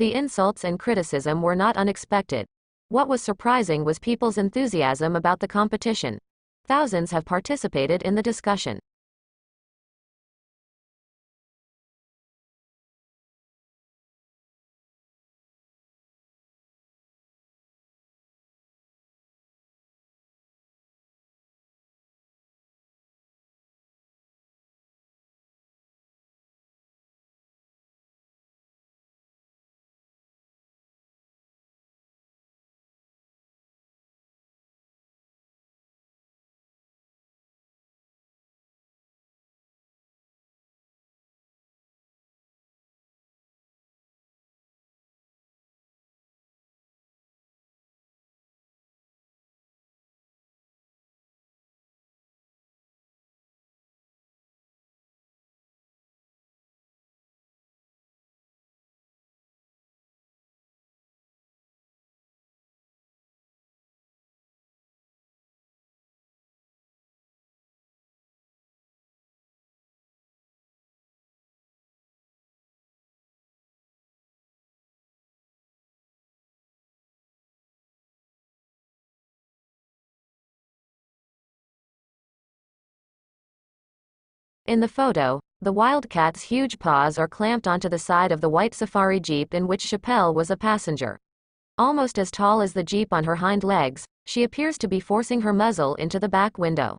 The insults and criticism were not unexpected. What was surprising was people's enthusiasm about the competition. Thousands have participated in the discussion. In the photo, the wildcat's huge paws are clamped onto the side of the white safari jeep in which Chappelle was a passenger. Almost as tall as the jeep on her hind legs, she appears to be forcing her muzzle into the back window.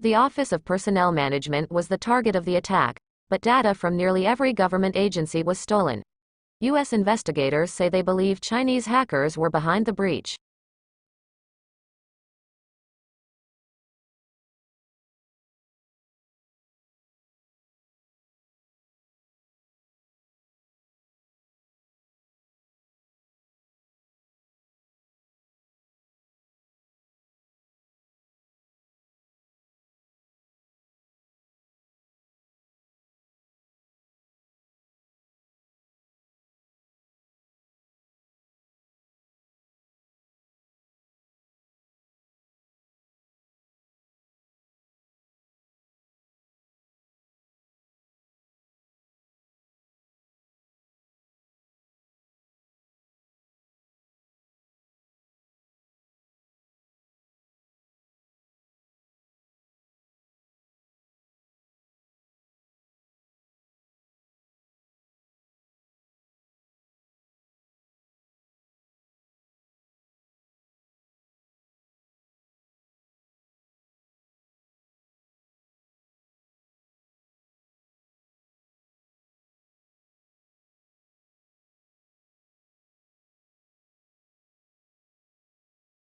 The Office of Personnel Management was the target of the attack, but data from nearly every government agency was stolen. U.S. investigators say they believe Chinese hackers were behind the breach.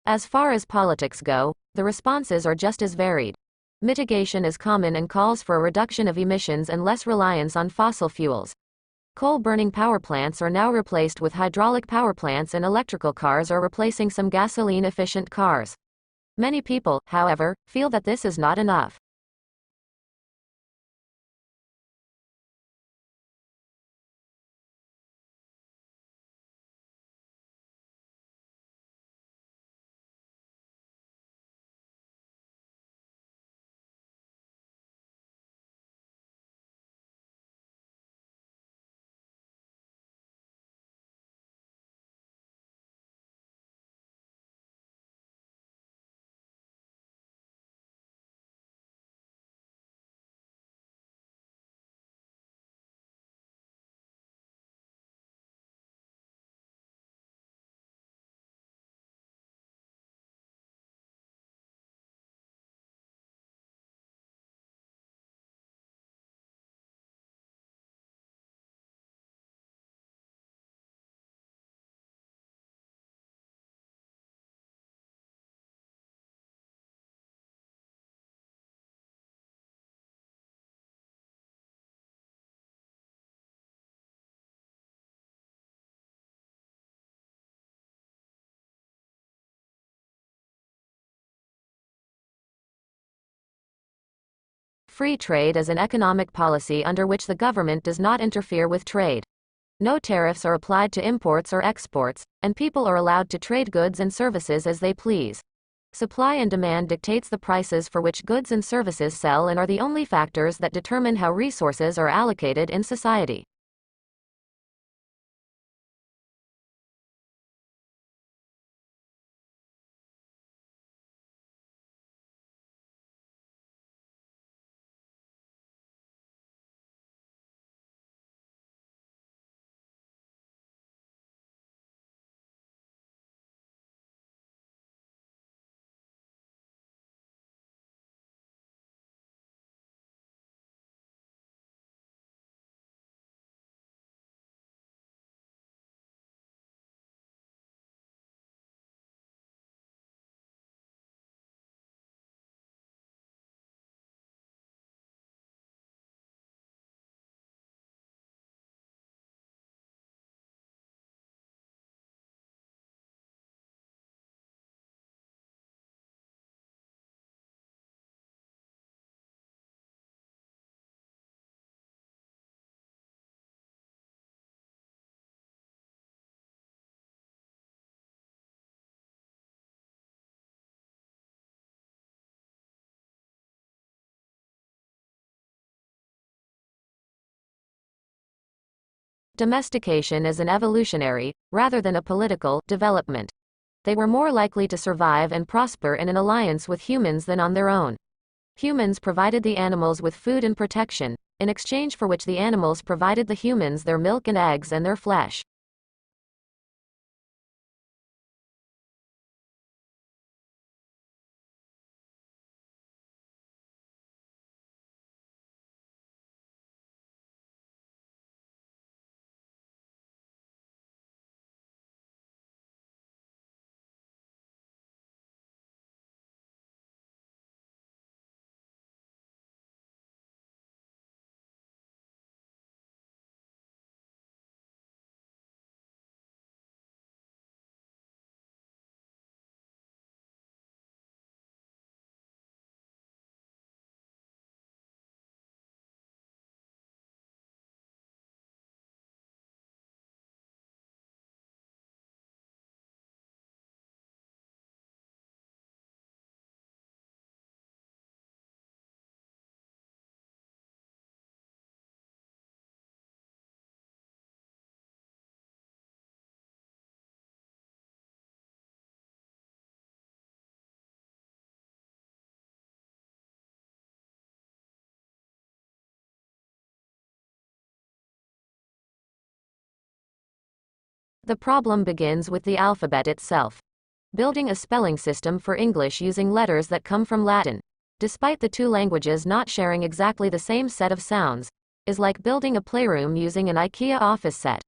As far as politics go, the responses are just as varied. Mitigation is common and calls for a reduction of emissions and less reliance on fossil fuels. Coal-burning power plants are now replaced with hydraulic power plants and electrical cars are replacing some gasoline-efficient cars. Many people, however, feel that this is not enough. free trade as an economic policy under which the government does not interfere with trade. No tariffs are applied to imports or exports, and people are allowed to trade goods and services as they please. Supply and demand dictates the prices for which goods and services sell and are the only factors that determine how resources are allocated in society. Domestication is an evolutionary, rather than a political, development. They were more likely to survive and prosper in an alliance with humans than on their own. Humans provided the animals with food and protection, in exchange for which the animals provided the humans their milk and eggs and their flesh. The problem begins with the alphabet itself. Building a spelling system for English using letters that come from Latin, despite the two languages not sharing exactly the same set of sounds, is like building a playroom using an IKEA office set.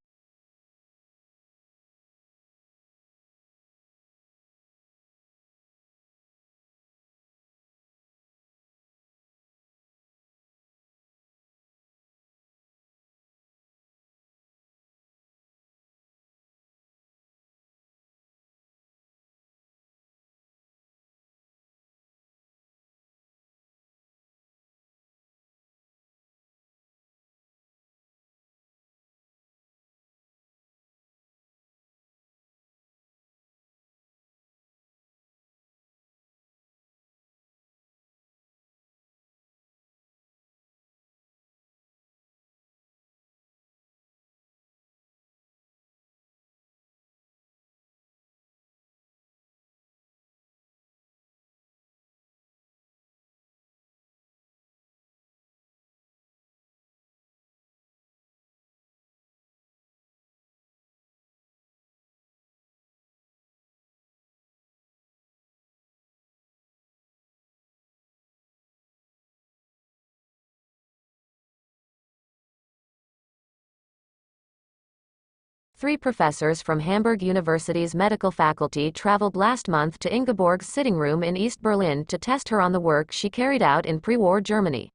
Three professors from Hamburg University's medical faculty traveled last month to Ingeborg's sitting room in East Berlin to test her on the work she carried out in pre-war Germany.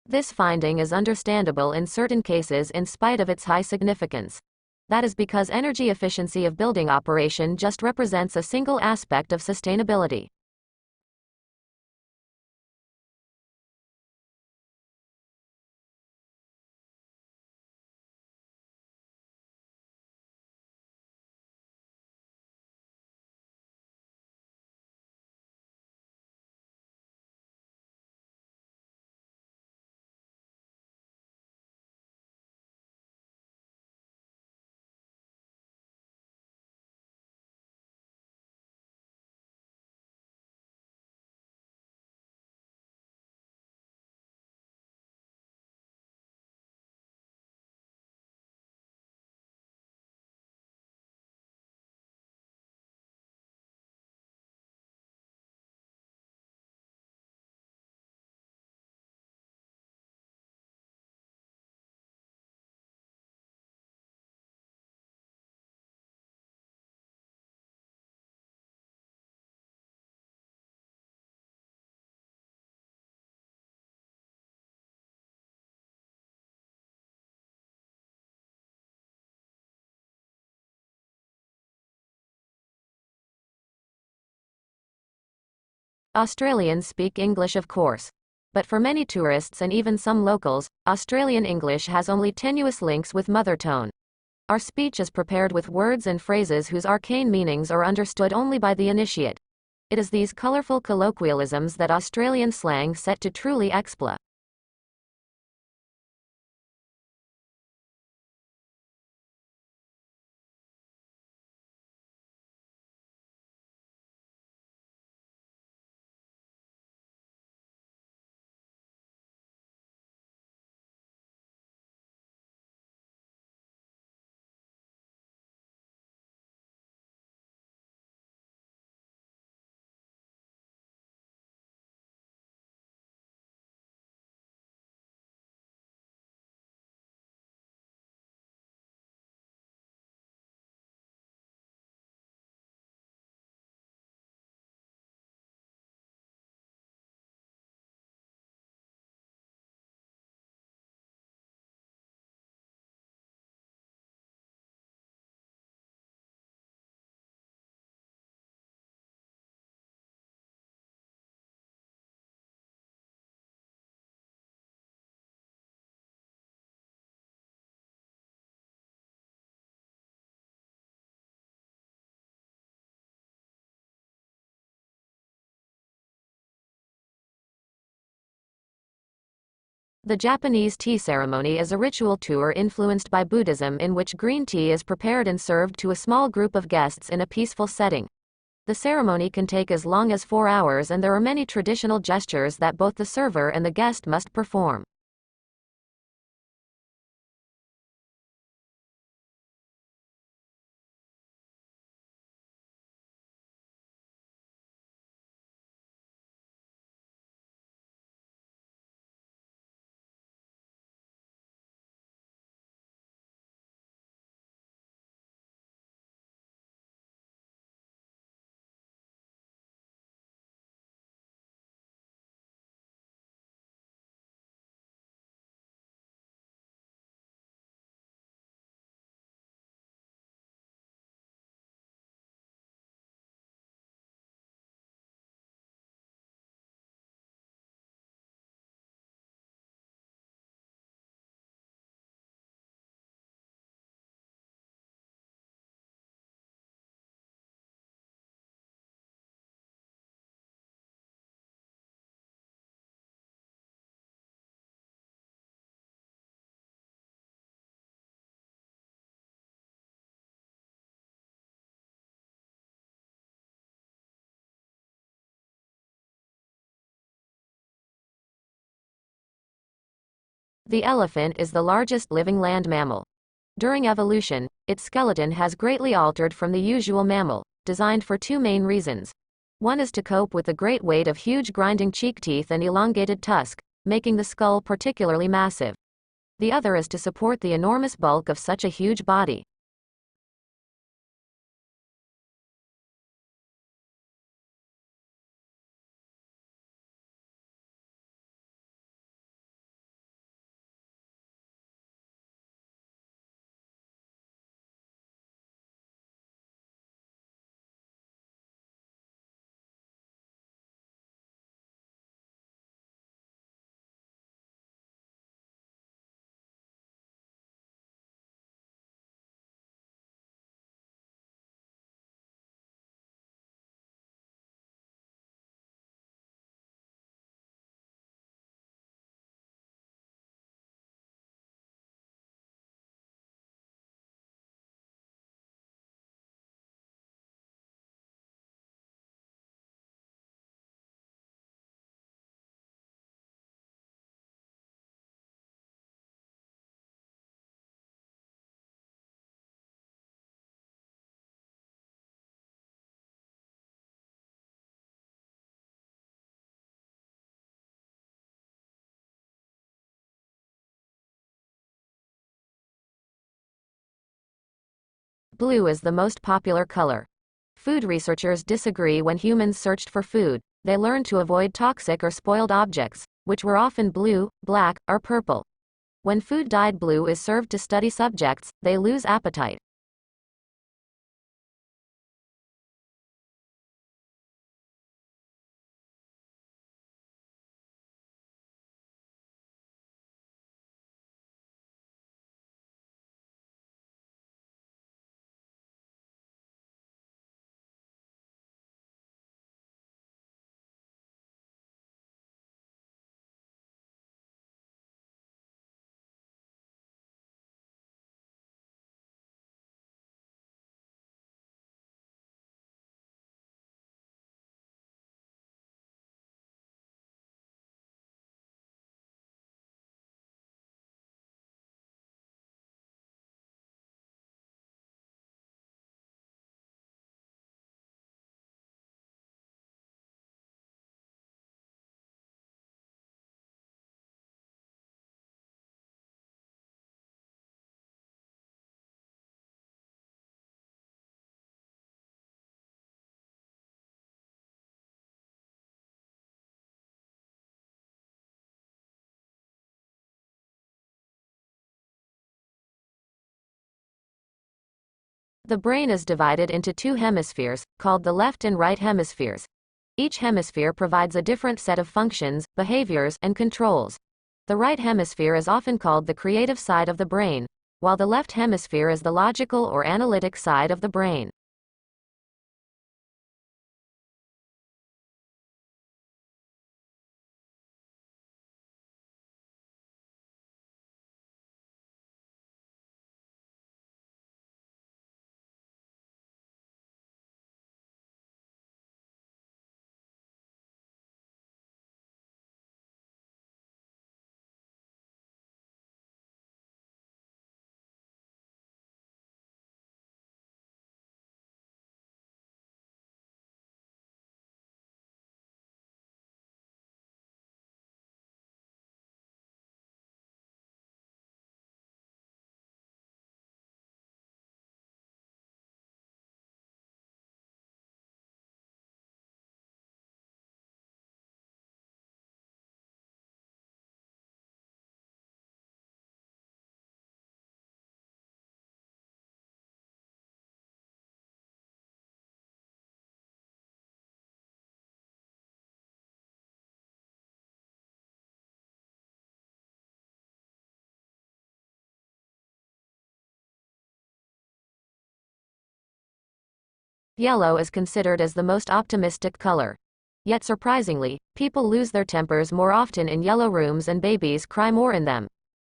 This finding is understandable in certain cases in spite of its high significance. That is because energy efficiency of building operation just represents a single aspect of sustainability. Australians speak English, of course. But for many tourists and even some locals, Australian English has only tenuous links with mother tongue. Our speech is prepared with words and phrases whose arcane meanings are understood only by the initiate. It is these colorful colloquialisms that Australian slang set to truly exploit. The Japanese tea ceremony is a ritual tour influenced by Buddhism in which green tea is prepared and served to a small group of guests in a peaceful setting. The ceremony can take as long as 4 hours, and there are many traditional gestures that both the server and the guest must perform. The elephant is the largest living land mammal. During evolution, its skeleton has greatly altered from the usual mammal, designed for two main reasons. One is to cope with the great weight of huge grinding cheek teeth and elongated tusk, making the skull particularly massive. The other is to support the enormous bulk of such a huge body. Blue is the most popular color. Food researchers disagree. When humans searched for food, they learned to avoid toxic or spoiled objects, which were often blue, black, or purple. When food dyed blue is served to study subjects, they lose appetite. The brain is divided into two hemispheres, called the left and right hemispheres. Each hemisphere provides a different set of functions, behaviors, and controls. The right hemisphere is often called the creative side of the brain, while the left hemisphere is the logical or analytic side of the brain. Yellow is considered as the most optimistic color. Yet surprisingly, people lose their tempers more often in yellow rooms and babies cry more in them.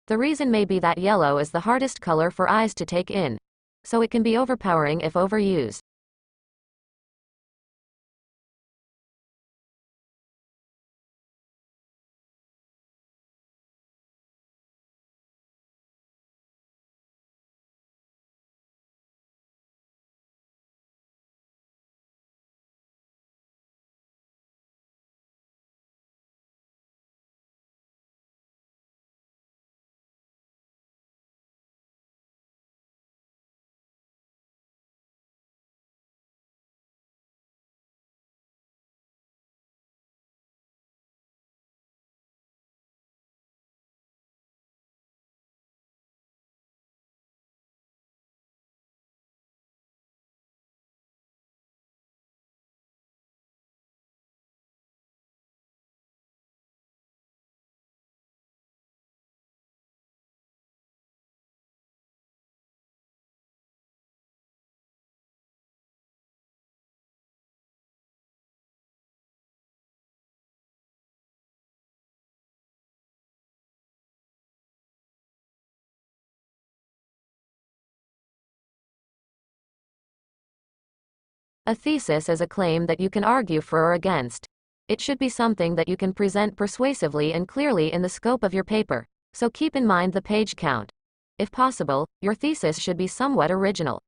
The reason may be that yellow is the hardest color for eyes to take in, so it can be overpowering if overused. A thesis is a claim that you can argue for or against. It should be something that you can present persuasively and clearly in the scope of your paper, so keep in mind the page count. If possible, your thesis should be somewhat original.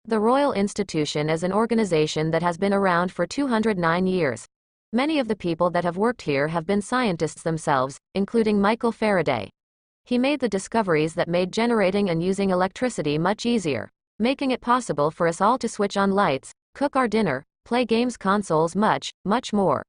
The Royal Institution is an organization that has been around for 209 years. Many of the people that have worked here have been scientists themselves, including Michael Faraday. He made the discoveries that made generating and using electricity much easier, making it possible for us all to switch on lights, cook our dinner, play games, consoles, much, much more.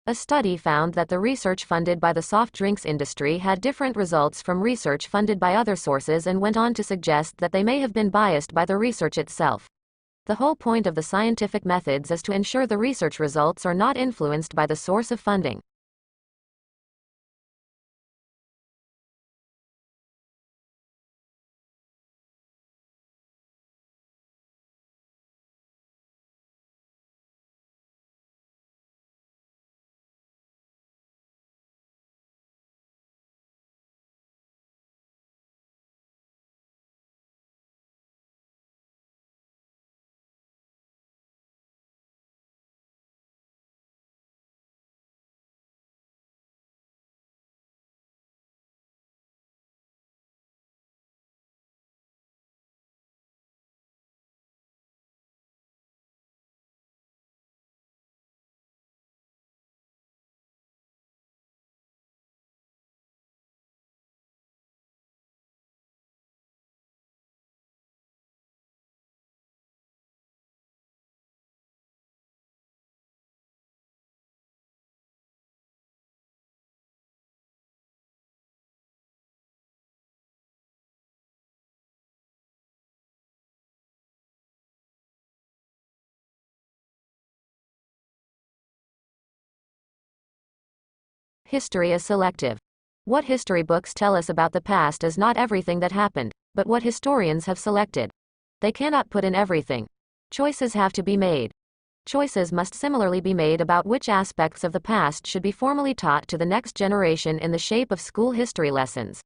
A study found that the research funded by the soft drinks industry had different results from research funded by other sources, and went on to suggest that they may have been biased by the research itself. The whole point of the scientific methods is to ensure the research results are not influenced by the source of funding. History is selective. What history books tell us about the past is not everything that happened, but what historians have selected. They cannot put in everything. Choices have to be made. Choices must similarly be made about which aspects of the past should be formally taught to the next generation in the shape of school history lessons.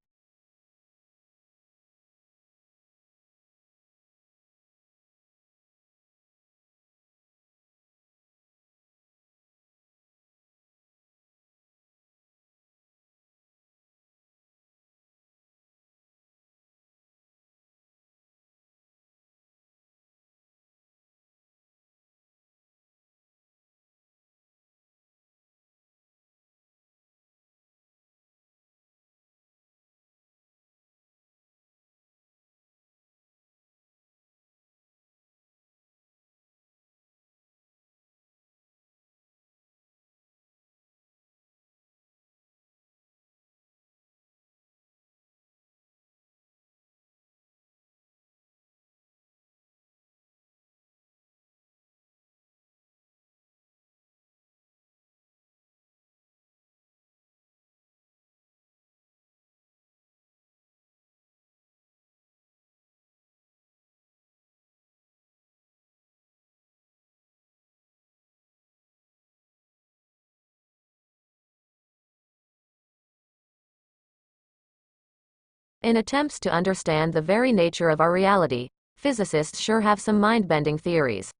In attempts to understand the very nature of our reality, physicists sure have some mind-bending theories.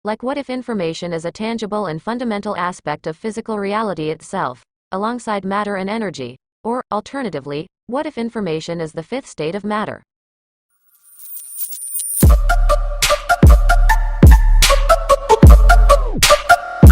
Like, what if information is a tangible and fundamental aspect of physical reality itself, alongside matter and energy? Or, alternatively, what if information is the fifth state of matter?